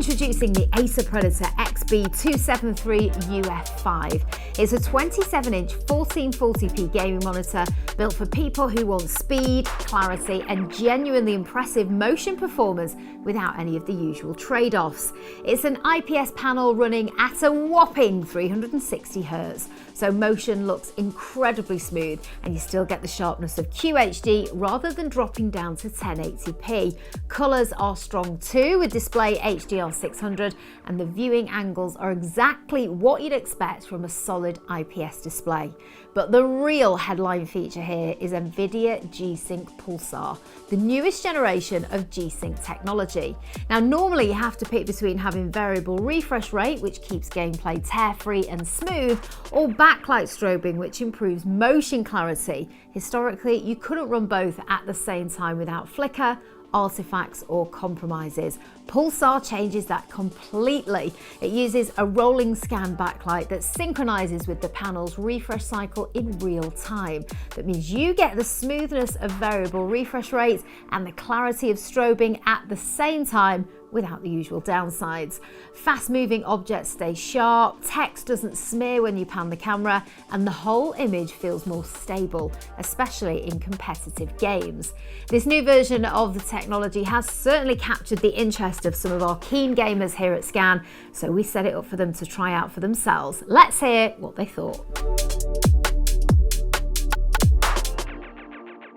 Introducing the Acer Predator XB273UF5. It's a 27-inch 1440p gaming monitor built for people who want speed, clarity and genuinely impressive motion performance without any of the usual trade-offs. It's an IPS panel running at a whopping 360Hz, so motion looks incredibly smooth and you still get the sharpness of QHD rather than dropping down to 1080p. Colours are strong too, with display HDR600, and the viewing angles are exactly what you'd expect from a solid IPS display. But the real headline feature here is Nvidia G-Sync Pulsar, the newest generation of G-Sync technology. Now, normally you have to pick between having variable refresh rate, which keeps gameplay tear-free and smooth, or backlight strobing, which improves motion clarity. Historically, you couldn't run both at the same time without flicker, artifacts or compromises. Pulsar changes that completely. It uses a rolling scan backlight that synchronizes with the panel's refresh cycle in real time. That means you get the smoothness of variable refresh rates and the clarity of strobing at the same time without the usual downsides. Fast-moving objects stay sharp, text doesn't smear when you pan the camera, and the whole image feels more stable, especially in competitive games. This new version of the technology has certainly captured the interest of some of our keen gamers here at Scan, so we set it up for them to try out for themselves. Let's hear what they thought.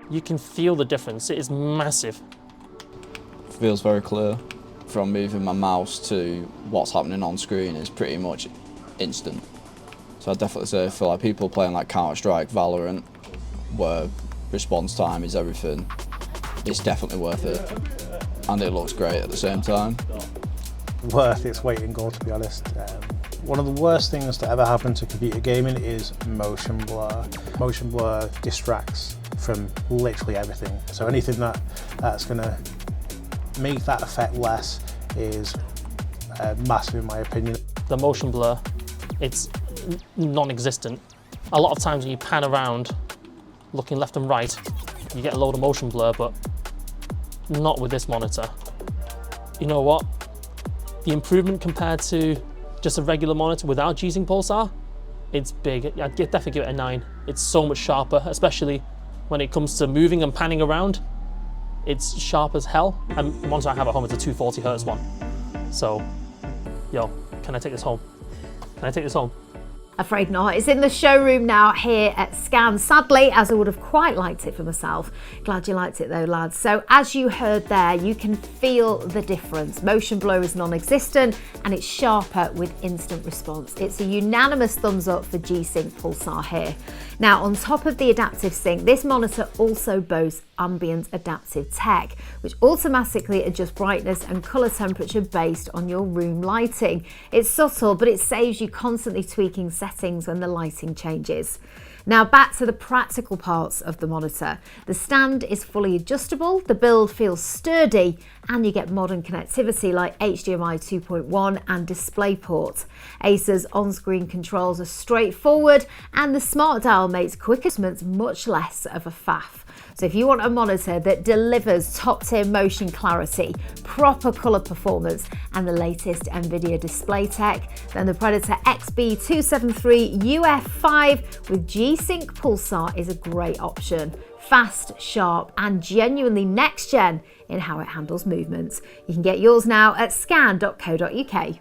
You can feel the difference. It is massive. Feels very clear. From moving my mouse to what's happening on screen is pretty much instant. So I'd definitely say for like people playing like Counter-Strike, Valorant, where response time is everything, it's definitely worth it. And it looks great at the same time. Worth its weight in gold, to be honest. One of the worst things to ever happen to computer gaming is motion blur. Motion blur distracts from literally everything. So anything that's going to make that effect less is massive in my opinion. The motion blur, it's non-existent. A lot of times when you pan around looking left and right, you get a load of motion blur, but not with this monitor. You know what? The improvement compared to just a regular monitor without G-Sync Pulsar, it's big. I'd definitely give it a 9. It's so much sharper, especially when it comes to moving and panning around. It's sharp as hell, and the monitor I have at home is a 240Hz one. So, yo, can I take this home? Can I take this home? Afraid not. It's in the showroom now here at Scan, sadly, as I would have quite liked it for myself. Glad you liked it though, lads. So as you heard there, you can feel the difference. Motion blur is non-existent and it's sharper with instant response. It's a unanimous thumbs up for G-Sync Pulsar here. Now, on top of the adaptive sync, this monitor also boasts Ambient adaptive tech, which automatically adjusts brightness and color temperature based on your room lighting. It's subtle, but it saves you constantly tweaking settings when the lighting changes. Now back to the practical parts of the monitor. The stand is fully adjustable, the build feels sturdy, and you get modern connectivity like HDMI 2.1 and DisplayPort. Acer's on-screen controls are straightforward, and the smart dial makes quick adjustments much less of a faff. So if you want a monitor that delivers top-tier motion clarity, proper colour performance, and the latest Nvidia display tech, then the Predator XB273UF5 with G-Sync Pulsar is a great option. Fast, sharp, and genuinely next-gen in how it handles movements. You can get yours now at scan.co.uk.